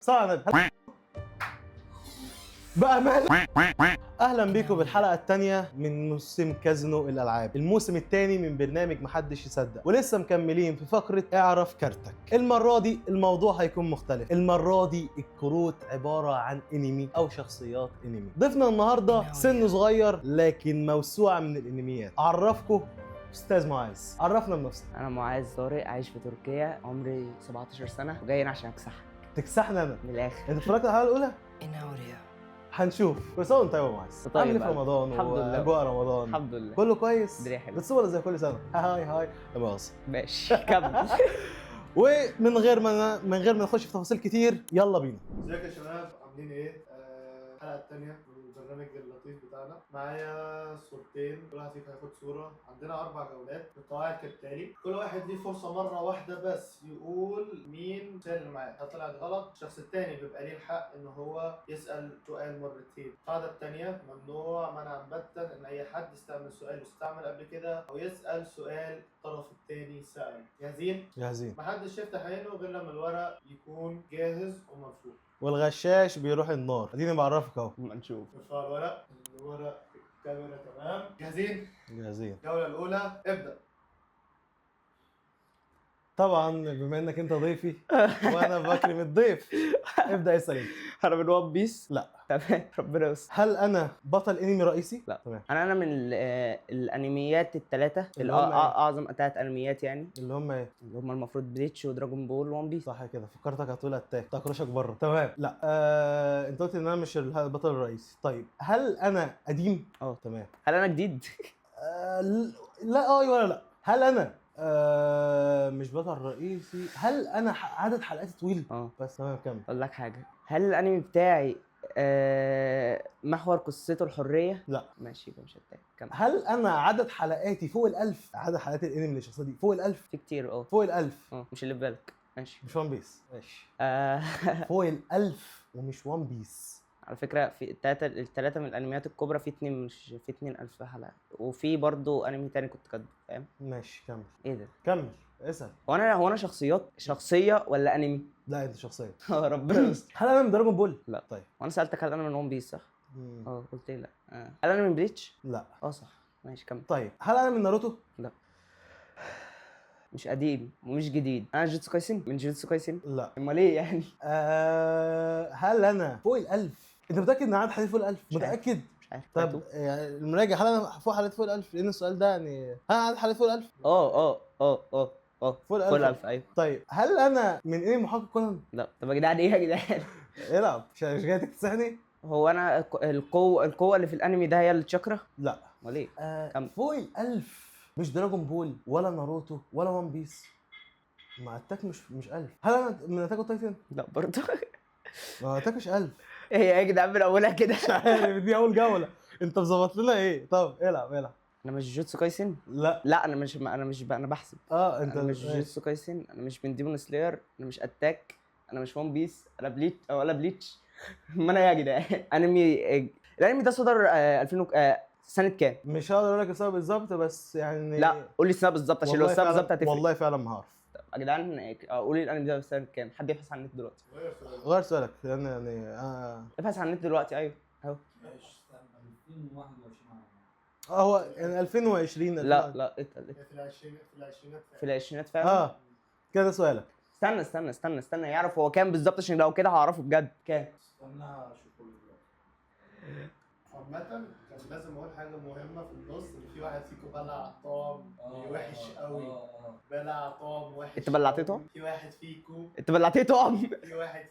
صعب بأمانة. أهلا بيكم بالحلقة الثانية من موسم كازينو الألعاب، الموسم الثاني من برنامج محدش يصدق، ولسه مكملين في فقرة اعرف كارتك. المرة دي الموضوع هيكون مختلف، المرة دي الكروت عبارة عن انمي أو شخصيات انمي. ضيفنا النهاردة سنه صغير لكن موسوعة من الانميات. أعرفكم أستاذ معاذ، عرفنا بنفسك. أنا معاذ طارق، عايش في تركيا، عمري 17 سنة وجاي هنا عشان أكسحك تكسحنا أنا. من الآخر. أنت اتفرجت على الحلقة الأولى؟ هنشوف. كل سنه وانت طيب يا معاذ. عامل ايه في رمضان؟ الحمد لله. واجواء رمضان الحمد لله كله كويس؟ الدنيا حلوة. بتصور ولا زي كل سنه؟ هاي لا مؤاخذة. ماشي كمل. ومن غير ما نخش في تفاصيل كتير، يلا بينا. ازيك يا شباب، عاملين ايه؟ الحلقة التانية من البرنامج اللطيف بتاعنا. معايا صورتين، كل واحد فيكم هياخد صورة. عندنا 4 جولات بالقواعد كالتالي: كل واحد ليه فرصة مرة واحدة بس يقول مين اللي معاه. لو طلعت غلط الشخص التاني بيبقى ليه الحق ان هو يسأل سؤال مرتين. القاعدة التانية: ممنوع منعا باتا ان اي حد يستعمل سؤال استعمل قبل كده او يسأل سؤال الطرف التاني سأل. جاهزين؟ جاهزين. محدش يفتح عينه غير لما الورق يكون جاهز ومفتوح. والغشاش بيروح النار. اديني بعرفك اهو. ما نشوف. ارفع الورق. الورق الكاميرا تمام. جاهزين؟ جاهزين. الجولة الأولى ابدأ. طبعا بما انك انت ضيفي وانا بكرم الضيف، ابدا اسال انت. أنا من ون بيس؟ لا. تمام ربنا يستر. هل انا بطل انمي رئيسي؟ لا. تمام. أنا من الأنميات الثلاثة، اللي هم إيه؟ أعظم 3 أنميات يعني، اللي هم ايه؟ اللي هم المفروض بليتش ودراجون بول وون بيس. صح كده، فكرتك هتقول اتاك تكرشك بره. تمام. لا انت قلت ان انا مش البطل الرئيسي. طيب هل انا قديم؟ تمام. هل أنا جديد؟ لا ولا لا. هل انا مش بطل رئيسي؟ هل انا عدد حلقاتي طويل؟ بس تمام كمل. أقول لك حاجة، هل الأنمي بتاعي محور قصته الحرية؟ لا. ماشي يبقى مش هتاك. كمل. هل انا عدد حلقاتي فوق ال1000؟ عدد حلقات الانمي للشخصيه دي فوق ال1000؟ في كتير فوق ال1000. مش اللي في بالك. ماشي. مش وان بيس. ماشي. فوق ال1000 ومش وان بيس. على فكرة في التلاتة من الأنميات الكبرى، في 2 مش في 2000 حلقة، وفي برضو أنمي تاني كنت كاتبه، فاهم؟ ماشي كمل. إيه ده؟ كمل اسأل. هو أنا شخصية ولا أنمي؟ لا انت شخصية. ربنا يستر. هل انا من دراجون بول؟ لا. طيب. وأنا سألتك هل أنا من ون بيس صح؟ قلت لي لا. هل أنا من بليتش؟ لا. صح. ماشي كمل. طيب هل انا من ناروتو؟ لا. مش قديم ومش جديد. أنا جيتسو كايسن؟ من جيتسو كايسن؟ لا. أمال إيه يعني؟ هل انا فوق ال1000؟ انت متأكد ان عدد حلقاتي فوق ال1000؟ متأكد؟ مش عارف. طب يعني المراجع، هل انا فوق حلقات فوق ال1000؟ لان السؤال ده يعني هل عدد حلقات فوق ال1000؟ فوق ال1000 أيوه. طيب هل انا من ايه محقق كونان؟ لا. طب يا جدعان إيه يا جدعان؟ العب. مش جاي تكتسحني؟ هو انا القوه اللي في الانمي ده هي التشاكرا؟ لا. امال ايه؟ فوق ال1000 مش دراجون بول ولا ناروتو ولا وان بيس. مع اتاك مش 1000. هل انا من اتاك اون تايتن؟ لا برضه. ما اتاك مش 1000. ايه يا جدعان من اولها كده؟ مش عارف، دي اول جوله. انت مظبط لنا ايه؟ طب العب. انا مش جوجوتسو كايسن؟ لا انا بحسب. انت انا مش جوجوتسو كايسن، انا مش من ديمون سلاير، انا مش اتاك، انا مش وان بيس، انا بليتش ولا بليتش. ما انا يا جدعان الانمي ده صدر 2000 سنه كام؟ مش هقدر اقول لك السبب بالظبط، بس يعني لا قول لي السنه بالظبط عشان لو السنه بالظبط هتفرق. والله فعلا ما هعرف. يا جدعان قول لي الانمي ده سنه كام؟ حد يبحث عن النت دلوقتي. غير سؤالك لان يعني ابحث عن النت دلوقتي. ايوه اهو. ماشي استنى 2021 هو يعني 2020. لا اتقل. في العشرينات فعلا. كده سؤالك. استنى يعرف هو كام بالظبط عشان لو كده هعرفه بجد كام. استنى اشوفه دلوقتي. عامة كان لازم اقول حاجة مهمة في النص، ان في واحد فيكم بلع طعم وحش قوي. بلع طعم وحش. انت بلعتيه طعم؟ في واحد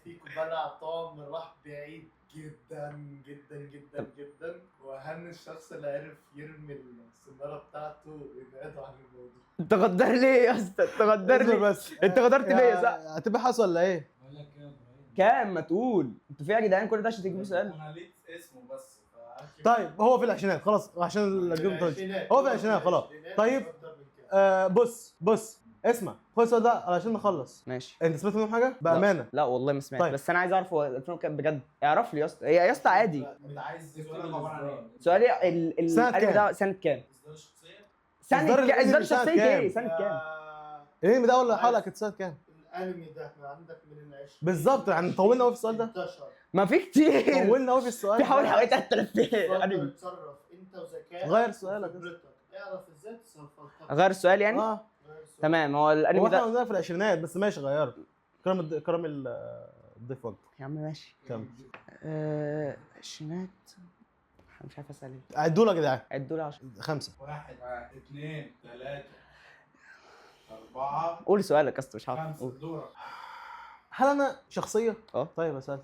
فيكم بلع طعم راح بعيد جدا جدا جدا جدا، واهم الشخص اللي عرف يرمي السنارة بتاعته ويبعده عن الموضوع. انت غدار ليه يا اسطى؟ انت غدار ليه؟ بس انت غدرت بيا صح؟ هتبحث ولا ايه؟ بقول لك ايه يا ابراهيم؟ كام ما تقول؟ انتوا في يا جدعان كل ده عشان تجيبوا سؤال؟ انا لقيت اسمه بس طيب هو في العشرينات خلاص، عشان الجيم هو في العشرينات خلاص. طيب بص اسمع، خد السؤال ده علشان نخلص. ماشي. انت سمعت منهم حاجه بامانه؟ لا والله ما سمعت. طيب. بس انا عايز اعرف هو الفيلم كام بجد. اعرف لي يا اسطى. يا اسطى عادي. انت عايز سؤالك عباره عن ايه؟ سؤالي سنة كام؟ ده سنه كام؟ اصدار الشخصيه؟ سنه كام؟ الأنمي اصدار سنة شخصيه كام؟ ايه؟ سنه كام؟ الانمي ده اول حلقه كانت سنه كام؟ الانمي ده من عندك من ال 20 بالظبط، يعني طولنا قوي في السؤال ده. انتشر. ما في كتير. طولنا قوي في السؤال في ده. حوالي 3000 اتفضل انمي. اتصرف انت وذكائك. غير سؤالك. وخبرتك. اعرف ازاي تصرف. غير السؤال يعني؟ اه غير سؤالك. تمام. هو هو الانمي احنا ده قلنا في العشرينات بس ماشي غيره. كرم الضيف وقت. يا عم ماشي. كم؟ عشرينات. أنا مش عارف اسال ايه. عدوا لك يا جدعان. عدوا لي 10. 5. 1 2 3 4 قول سؤالك يا اسطى مش عارف. 5 دورك. هل انا شخصيه؟ اه. طيب يا سؤال.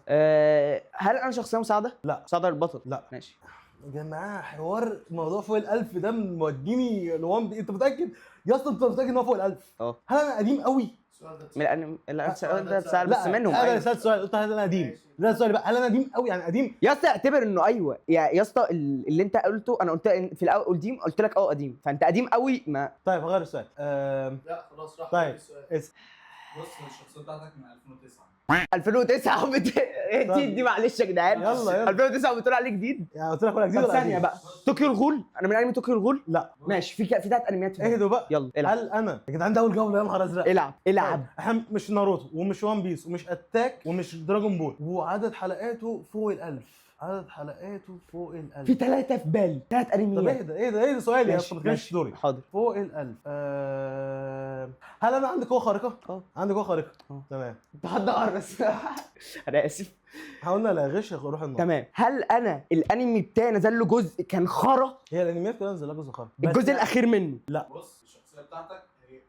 هل انا شخصيه مساعده؟ لا. مساعده للبطل؟ لا. ماشي. يا جماعه حوار موضوع فوق ال1000 ده موديني لوان انت متاكد؟ يا اسطى انت متاكد ان هو فوق ال1000؟ اه. هل انا قديم قوي؟ السؤال ده من الانمي اللي السؤال ده اتسال بس منهم. انا أيوة. سالت سؤال قلت هل انا قديم؟ ماشي. ده السؤال بقى، هل انا قديم قوي يعني قديم؟ يا اسطى اعتبر انه ايوه يا اسطى اللي انت قلته انا قلت في الاول قديم قلت لك قديم فانت قديم قوي ما. طيب هغير السؤال. لا خلاص راح طيب. السؤال. بص الشخصيه بتاعتك من 2009. 2009 جديد دي معلش يا جدعان. يلا. 2009 بتقول عليه جديد. يعني قلت لك ولا جديد طب ولا ثانيه قديم؟ بقى طوكيو الغول انا من انمي طوكيو الغول. لا. ماشي في 3 انميات في بالي. اهدوا بقى. يلا العب هل انا يا جدعان ده اول جوله يا نهار ازرق. العب العب. احنا مش ناروتو ومش وان بيس ومش اتاك ومش دراجون بول وعدد حلقاته فوق ال1000. عدد حلقاته فوق ال1000. في 3 في بالي 3 طب انميات. ايه ده سؤالي يا ماشي، اسطى ما كانش ماشي. دوري. حاضر. فوق ال1000. هل انا عندي قوه خارقه؟ اه. عندي قوه خارقه. اه. تمام. بهدر بس انا اسف. حاولنا لا غش روح النار. تمام. هل انا الانمي بتاعي نزل له جزء كان خرا؟ هي الانميات كلها نزل لها جزء خارق. بس الجزء الاخير منه. بص الشخصيه بتاعتك هي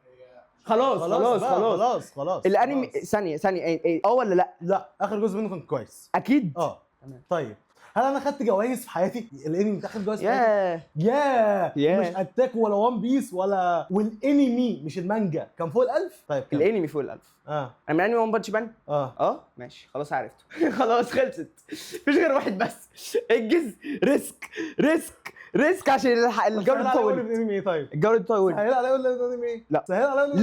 خلاص خلاص بقى، خلاص الانمي خلاص. ثانيه ولا لا؟ لا اخر جزء منه كان كويس. اكيد. تمام. طيب هل انا خدت جوائز في حياتي؟ الانمي بتاخد جوائز في حياتي؟ ياه ياه مش اتاك ولا وان بيس ولا والانمي مش المانجا كان فوق ال1000. طيب كمل. الانمي فوق ال1000. انا من انمي ون بانش مان. ماشي خلاص عرفته. خلاص خلصت مفيش غير واحد بس. انجز. ريسك عشان الجوله سهل عليا تطول. اقول الانمي ايه طيب؟ الجوله تطول. سهل عليا اقول الانمي ايه؟ لا. سهل عليا اقول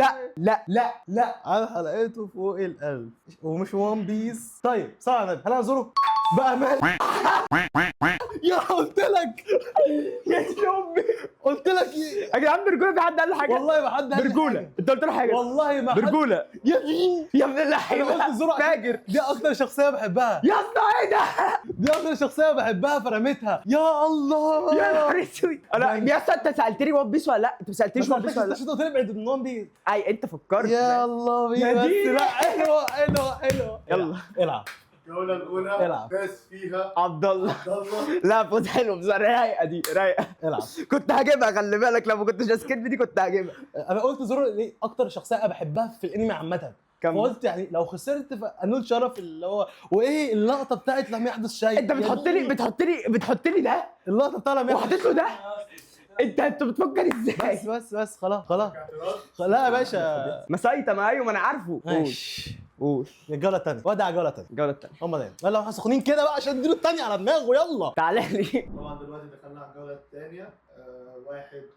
لا على حلقاته فوق ال1000 ومش وان بيس. طيب صح يا نبي هل انا زورو؟ بأمان. يا قلت لك يا امي قلت لك يا جدعان برجوله في حد قال له حاجه؟ والله ما حد قال لي برجوله حاجة. انت قلت له حاجه؟ والله ما حد. برجوله يا مين؟ يا ابن انا قلت اللعيبه زورو عشان فاجر. دي اكتر شخصيه بحبها. يا اسطى ايه ده؟ دي اكتر شخصيه بحبها فرميتها. يا الله يا نهار اسود. انا يا اسطى انت سالتني ون بيس ولا لا؟ انت ما سالتنيش ون بيس ولا لا؟ مش قلت لي ابعد من وان بيس. اي انت فكرت. يا الله يا بيه بس دي. لا حلوه. يلا. العب. الجولة الأولى العب. فاز فيها عبد الله. عبد الله. لا فوز حلو بس رايقه دي رايقه. العب. كنت هجيبها خلي بالك لو ما كنتش اسكت دي كنت هجيبها. انا قلت زورو ليه اكتر شخصيه انا بحبها في الانمي عامه. كمل. فقلت يعني لو خسرت فانول شرف اللي هو وايه اللقطه بتاعت لم يحدث شيء. انت بتحط لي ده اللقطه بتاع لم يحدث. وحطيت له ده. انت بتفكر ازاي؟ بس خلاص اعتراض. لا يا باشا. مسايته ما ايوه ما انا عارفه. ماشي. قول. الجوله الثانيه ودع الجوله الثانيه. الجوله الثانيه. هم دايما يلا احنا سخنين كده بقى عشان نديله الثانيه على دماغه يلا. تعالى لي. طبعا دلوقتي دخلنا على الجولة الثانية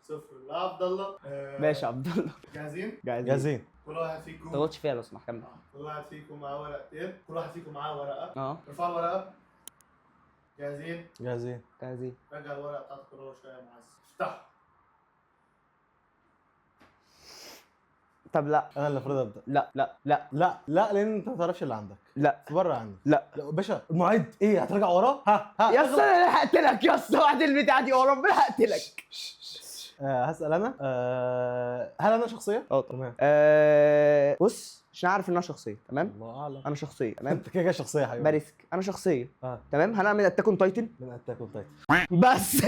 1-0 لعبد الله. ماشي يا عبد الله. جاهزين؟ جاهزين. كل واحد فيكم ما تغلطش فيها لو سمحت كمل. كل واحد فيكم معاه ورقتين، كل واحد فيكم معاه ورقة. اه ارفعوا الورقة. جاهزين؟ جاهزين. رجع الورقة بتاعتك ورا شوية يا معز. افتحوا. طب لا انا اللي المفروض ابدا. لا لان انت ما تعرفش اللي عندك. لا بره عني. لا باشا المعد ايه هترجع وراه؟ ها يا اسطى انا لحقت لك يا اسطى بعد البتاع دي وربنا لحقت لك. هسأل انا. هل انا شخصيه؟ تمام. بص عشان اعرف ان انا شخصيه تمام. الله اعلم. انا شخصيه تمام. انت كده شخصيه يا حبيبي. باريسك انا شخصيه تمام. هنعمل اتاك اون تايتن من اتاك اون تايتن. بس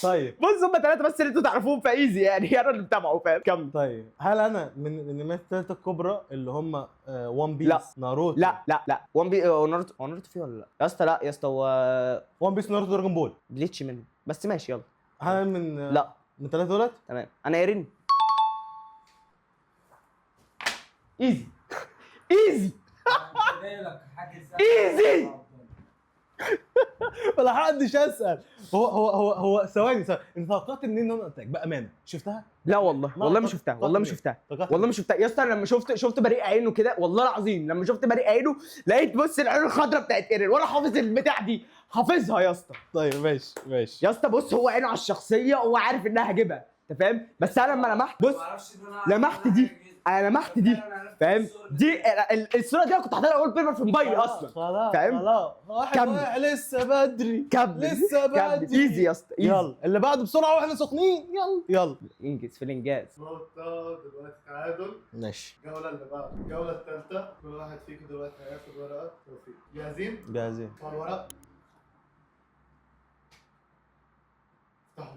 طيب بص هم 3 بس اللي انتوا تعرفوهم فايزي يعني انا اللي متابعه فاهم كمل. طيب هل انا من الانميات الثلاثه الكبرى اللي هم وان بيس لا. ناروتو؟ لا ون بي ناروتو فيه ولا لا يا اسطى؟ لا يا اسطى هو وان بيس ناروتو دراجون بول. بليتش منه بس ماشي يلا. هل من لا من ثلاثه دولت؟ تمام انا ايرين. ايزي جاي لك حاجه ايزي. ولا حدش اسال. هو ثواني انت توقعت منين ان انا اتاك بامانه؟ شفتها؟ لا والله ما شفتها والله ما شفتها يا اسطى. لما شفت بريق عينه كده والله العظيم لما شفت بريق عينه لقيت بص العين الخضراء بتاعت ايرين وانا حافظ البتاع دي حافظها يا اسطى. طيب ماشي يا اسطى بص هو عينه على الشخصيه وهو عارف انها هجيبها انت فاهم؟ بس انا لما لمحت، بص لمحت دي، انا لمحت دي، فاهم؟ دي الصوره دي انا كنت حاططها وول بيبر في موبايلي اصلا. خلاص فاهم؟ خلاص واحد كمل. واحد لسه بدري كمل لسه كمل. بدري. ايزي يا اسطى، ايزي. يلا اللي بعده بسرعه واحنا سخنين. يلا انجز في الانجاز. نقطة دلوقتي تعادل. ماشي الجولة اللي بعد الجولة الثالثة، كل واحد فيكم دلوقتي هياخد ورقة توفيق. جاهزين؟ جاهزين. افتحوا الورق. افتحوا.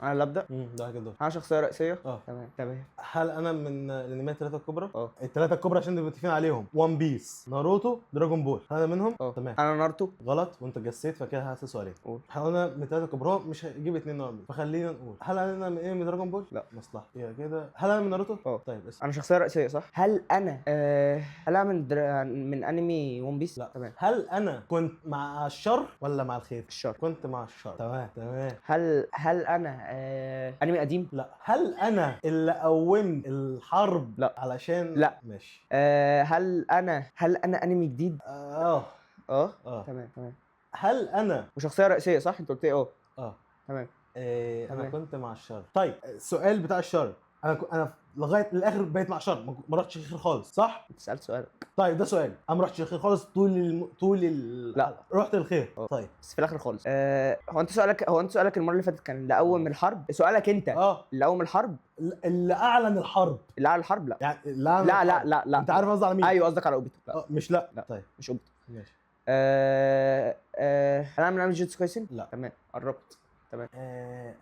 انا اللي ابدا. ده كده. انا شخصيه رئيسيه. اه تمام. هل انا من الانميات الثلاثه الكبرى؟ اه. الثلاثه الكبرى عشان نبقى متفقين عليهم: وان بيس، ناروتو، دراجون بول. هل انا منهم؟ اه. تمام. انا ناruto. غلط وانت جسيت، فكده هسأل سؤالين. قول. هل انا من الثلاثه الكبرى؟ مش هجيب اثنين نورمال، فخلينا نقول هل انا من انمي دراجون بول؟ لا. مصلحه يا كده. هل انا من ناروتو؟ اه. طيب اسم. انا شخصيه رئيسيه صح؟ هل انا من انمي ون بيس؟ لا. تمام. هل انا كنت مع الشر ولا مع الخير؟ الشر. كنت مع الشر. تمام. هل انا انمي قديم؟ لا. هل انا اللي قومت الحرب؟ لا. علشان لا. ماشي. هل انا انمي جديد؟ اه. تمام. هل انا وشخصيه رئيسيه صح؟ انت قلت ايه؟ اه تمام. انا تمام. كنت مع الشر. طيب السؤال بتاع الشر، انا لغايه الاخر بقيت مع الشر، ما رحتش الخير خالص صح؟ انت سالت سؤال. طيب ده سؤال، انا ما رحتش الخير خالص لا. رحت الخير. اه. طيب بس في الاخر خالص. هو انت سؤالك المره اللي فاتت كان اللي اول من الحرب. سؤالك انت اللي اول من الحرب. اللي اعلن الحرب. اللي على الحرب لا. يعني اللي أعلن لا الحرب. لا لا لا. انت عارف قصدي على مين؟ ايوه قصدك على اوبيتو. لا. مش لا. لا. طيب مش اوبيتو. ماشي. هل انا من انمي جوجوتسو كايسن؟ لا. تمام قربت. تمام.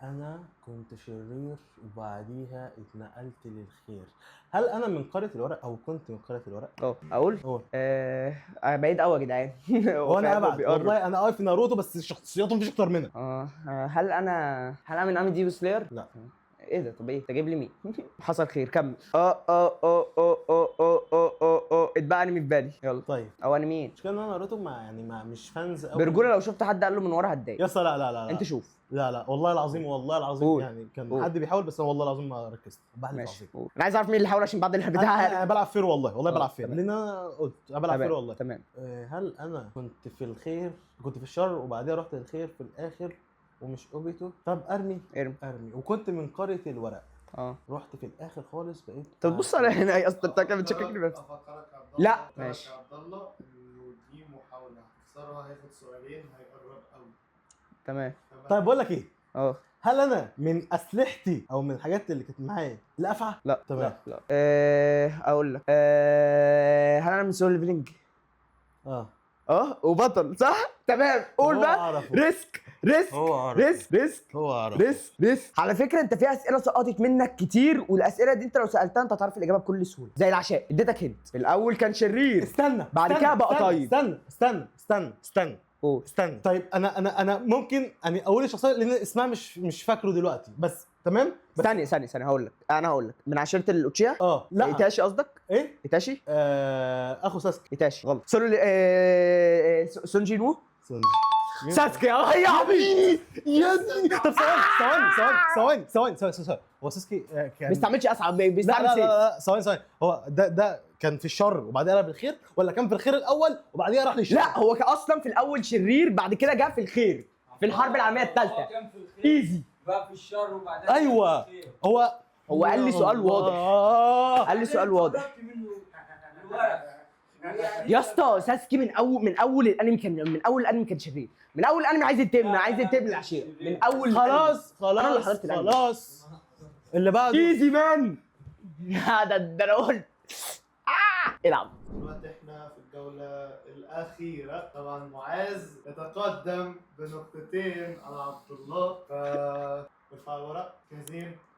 انا كنت شرير وبعديها اتنقلت للخير. هل انا من قرية الورق او كنت من قرية الورق؟ اقول قول. انا بعيد قوي يا جدعان. هو انا فعلا ابعد بيقرب. والله، انا في ناروتو بس شخصياته مفيش اكتر منها. هل انا من انمي ديفو سلاير؟ لا. ايه ده؟ طب ايه؟ انت جايب لي مين؟ حصل خير. كمل. اتبقى انمي في بالي. يلا. طيب او انميين. مش كده ان انا ناروتو مش فانز قوي برجوله لو شفت حد قال له من ورا هتضايق. يا اسطى. لا انت شوف. لا والله العظيم قول. يعني كان قول. حد بيحاول، بس انا والله العظيم ما ركزت. بحلف ماشي. العظيم. قول. انا عايز اعرف مين اللي حاول عشان بعد البتاع. انا بلعب فير والله بلعب فير، تمام. لان انا قلت انا بلعب فير والله. تمام. هل انا كنت في الخير، كنت في الشر وبعديها رحت للخير في الاخر ومش اوبيتو؟ طب ارمي وكنت من قرية الورق. رحت في الاخر خالص بقيت. طب بص على هنا ايه اصلا؟ انت كده بتشككني بس. افكرك يا عبد الله. لا. أفكرك ماشي. يا عبد الله انه دي محاولة، هتخسرها هياخد سؤالين هيقرب قوي. تمام. طيب بقول لك ايه، هل انا من اسلحتي او من الحاجات اللي كانت معايا الافعى؟ لا. تمام. لا. اقول لك. هل انا من سول ليفلينج؟ وبطل صح؟ تمام. قول بقى. ريسك. على فكره انت في اسئله سقطت منك كتير، والاسئله دي انت لو سالتها انت هتعرف الاجابه بكل سهوله. زي العشاء اديتك هنت. الاول كان شرير. استنى بعد كده بقى طيب. استنى. طيب انا ممكن يعني اقول الشخصيه لان اسمها مش فاكره دلوقتي، بس تمام. ثانيه هقول لك من عشيره الاوتشيا. لا. ايتاشي قصدك؟ ايه ايتاشي؟ اخو ساسكي. ايتاشي غلط. سون جينوو. ساسكي يا حبيبي يا ابني. طب ثواني. هو ساسكي كان ما بيستعملش اسعى، بيستعمل سيف. لا ثواني. هو ده كان في الشر وبعدين قلب الخير، ولا كان في الخير الاول وبعديها راح للشر؟ لا هو كان اصلا في الاول شرير، بعد كده جه في الخير في الحرب العالميه الثالثه. ايزي بقى في الشر وبعدين ايوه. هو قال لي سؤال واضح. يا اسطى ساسكي من اول الانمي كان شرير. من اول الانمي عايز ينتقم العشيره. من اول خلاص انا اللي حضرت الانمي. خلاص اللي بعده ايزي مان. ده انا قلت العب. دلوقتي احنا في الجولة الأخيرة. طبعا معاذ يتقدم بنقطتين على عبد الله. ارفع الورق.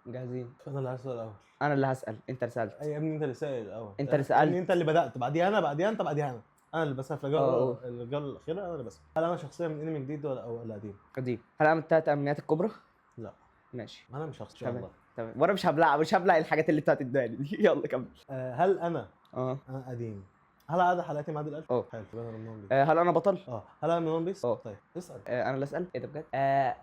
جاهزين. انا اللي هسأل الاول. انا اللي هسأل. انت اللي سألت. يا ابني انت اللي سائل الاول. انت اللي سألت. انت اللي بدأت، بعديها انا، بعديها انت، بعديها انا اللي بسأل في الجولة الأخيرة. انا اللي بسأل. هل انا شخصية من انمي جديد ولا قديم؟ قديم. هل انا من الثلاث امنيات الكبرى؟ لا. ماشي. انا مش شخص ان شاء الله. تمام. وانا مش هبلع الحاجات اللي انت هتديها لي دي. يلا كمل. هل انا انا قديم؟ هل عدد حلقاتي معدي ال1000؟ حلو. انا من ون بيس. هل انا بطل؟ هل انا من ون بيس؟ طيب اسال. انا اللي اسال. ايه ده بجد؟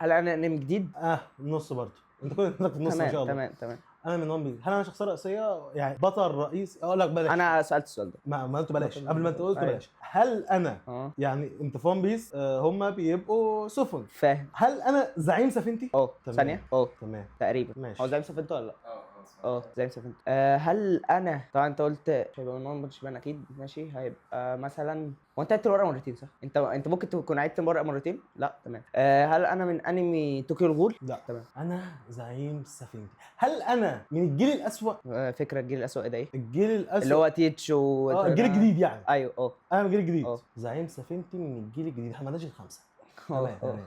هل انا انمي جديد؟ نص برضه. انت كنت في النص ما شاء الله. تمام. انا من ون بيس. هل انا شخصيه رئيسيه يعني بطل رئيس؟ اقول لك بلاش. انا سالت السؤال ده. ما انت بلاش، قبل ما انت قلت أيوة. بلاش. هل انا اه يعني انت في ون بيس هم بيبقوا سفن، فاهم. هل انا زعيم سفينتي؟ تمام. ثانيه تمام تقريبا. ماشي. هو زي سفنته ولا لا؟ اه زي سفنته. هل انا طبعا انت قلت مش هيبقى من ون بانش مان اكيد، ماشي. هيبقى مثلا، هو انت عدت الورقه مرتين صح؟ انت ممكن تكون عدت الورقه مرتين؟ لا تمام. هل انا من انمي طوكيو الغول؟ لا تمام. انا زعيم سفينتي. هل انا من الجيل الاسوأ؟ فكره الجيل الاسوء ايه ده ايه؟ الجيل الاسوأ اللي هو تيتش و الجيل الجديد يعني. ايوه انا من الجيل الجديد. اه. زعيم سفينتي من الجيل الجديد. احنا ما الخمسه.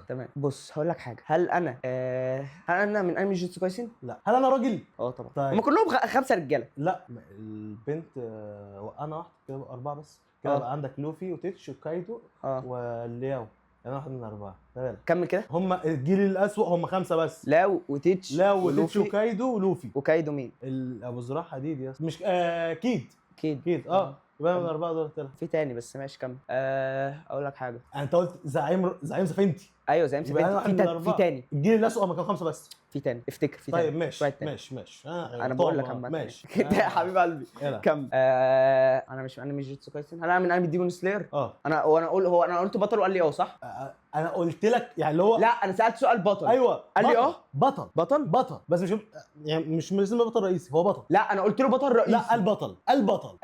تمام. بص هقول لك حاجه، هل انا من انمي جوجوتسو كايسن؟ لا. هل انا راجل؟ طبعا. طيب. هم كلهم 5 رجاله. لا البنت وانا واحد كده، 4 بس كده. بقى عندك لوفي وتيتش وكايدو ولياو. انا واحد من 4. تمام كمل كده. هم الجيل الاسوأ هم 5 بس. لاو وتيتش وتيتش وكايدو ولوفي. وكايدو مين؟ ابو زراع حديد يا مش كيد. اكيد يبقى من 4 دول طلع. في تاني بس ماشي كمل. اقول لك حاجه. انت قلت زعيم سفينتي. ايوه زي يبقى أنا واحد من في 4. تاني. الجيل الاسوأ هم كانوا 5 بس. في تاني افتكر. في طيب تاني. ماشي تاني. ماشي. انا بقول لك عامه. ماشي. كده يا حبيب قلبي. يلا. كمل. انا مش من انمي جوجوتسو كايسن. هل انا من انمي ديمون سلاير؟ انا قلت بطل وقال لي صح؟ انا قلت لك يعني اللي هو لا انا سالت سؤال بطل. ايوه قال لي بطل بس مش لازم بطل رئيسي، هو بطل. لا انا قلت له بطل رئيسي. لا البطل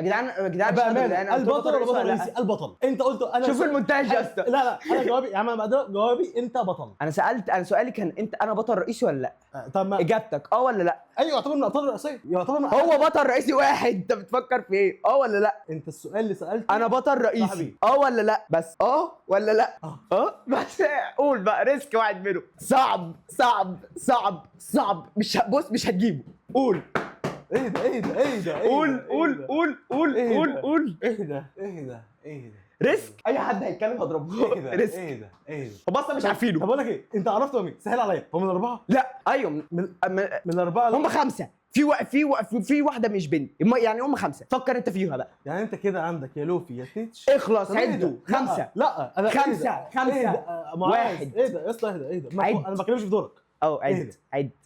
يا جدعان بامانه البطل ولا بطل رئيسي؟ البطل. انت قلت انا شوف المونتاج يا اسطى. لا انا جوابي يا عم جوابي انت بطل. انا سؤالي كان انا بطل رئيسي ولا لا؟ طب ما اجابتك ولا لا؟ ايوه يعتبر من الابطال الرئيسيه. هو بطل رئيسي واحد. انت بتفكر في ايه؟ ولا لا؟ انت السؤال اللي سالته انا بطل رئيسي. صاحبي. ولا لا؟ بس ولا لا؟ بس قول بقى ريسك واحد منهم. صعب. مش هتجيبه. قول. ايه ده قول. ايه ده ريسك. اي حد هيتكلم هضربه. ريسك. ايه ده طب اصلا مش عارفينه. طب اقول لك ايه، انت عرفته مين؟ سهل عليا. هو من 4؟ لا ايوه من 4. هم 5. في واحده مش بنت، يعني هم 5. فكر انت فيها بقى. يعني انت كده عندك يا لوفي يا تيتش. اخلص طب إيه عدوا. ده؟ 5. لا انا 5. واحد. ايه ده يا اسطى؟ ايه ده عد. انا ما بتكلمش في دورك. عد.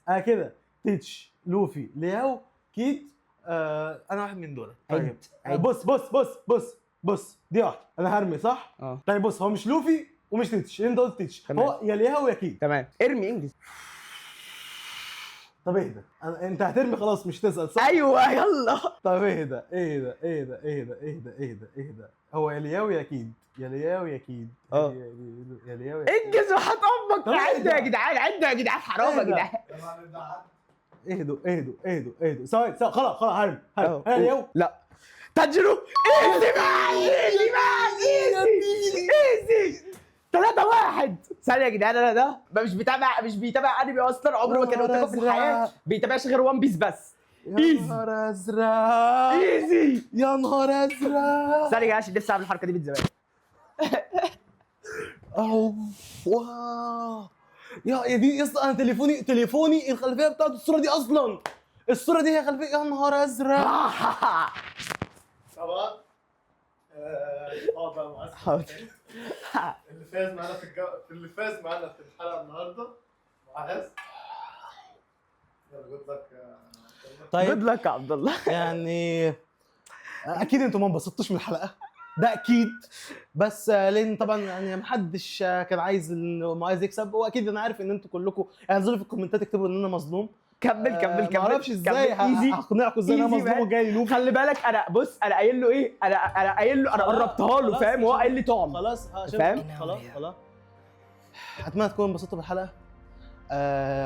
انا كده تيتش لوفي لياو كيد. انا واحد من دول. طيب عد. بص دي واحده. انا هرمي صح؟ طيب بص، هو مش لوفي ومش تيتش. انت قلت تيتش. تمام. هو يا لياو يا كيد. تمام. ارمي انجز. طب ايه ده؟ انت هترمي خلاص مش تسال صح؟ ايوه يلا. طب ايه ده؟ هو يا لياو يا كيد. يا لياو يا كيد. انجز وحط امك. طب عدوا يا جدعان حرام يا جدعان. اهدوا ثواني خلاص هرمي. انا لياو. لا تاجرو. ايزي 3-1. ثانية يا جدعان. انا ده مش بيتابع انمي اصلا. عمره ما كان قدامه في الحياة. بيتابعش غير ون بيس بس. يا نهار ازرق. ايزي. يا نهار ازرق. ثانية يا جدعان عشان نفسي اعمل الحركة دي من زمان. واو يا دي يا اسطى. انا تليفوني الخلفيه بتاعت الصوره دي اصلا. الصوره دي هي خلفيه. يا نهار ازرق. طبعا بقى معاذ. حاضر. اللي فاز معانا في الحلقه النهارده معاذ. يلا جود لك يا طيب جود لك يا عبد الله. يعني اكيد انتوا ما انبسطتوش من الحلقه ده اكيد. بس لان طبعا يعني محدش كان عايز انه معاذ يكسب. واكيد انا عارف ان انتوا كلكم انزلوا في الكومنتات اكتبوا ان انا مظلوم. كمل. ما اعرفش ازاي هقنعكم ازاي انا مظلوم وجاي لي لوفي. خلي بالك انا بص انا قايل له ايه. انا قايل له انا قربتها له فاهم. وهو قايل لي طعم. خلاص فاهم؟ خلاص اتمنى تكونوا انبسطتوا بالحلقه.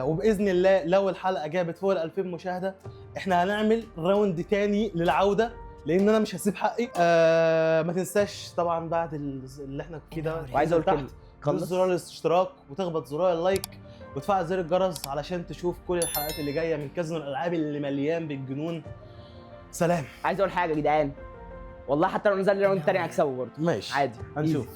وباذن الله لو الحلقه جابت فوق ال 2000 مشاهده احنا هنعمل راوند تاني للعوده، لان انا مش هسيب حقي. ما تنساش طبعا بعد اللي احنا فيه ده. وعايز اقول كلمه. تدوس زرار الاشتراك وتخبط زرار اللايك وتفعل زر الجرس علشان تشوف كل الحلقات اللي جايه من كازينو الالعاب اللي مليان بالجنون. سلام. عايز اقول حاجه يا جدعان، والله حتى لو نزل لي راوند تاني هكسبه برضه ماشي عادي. هنشوف.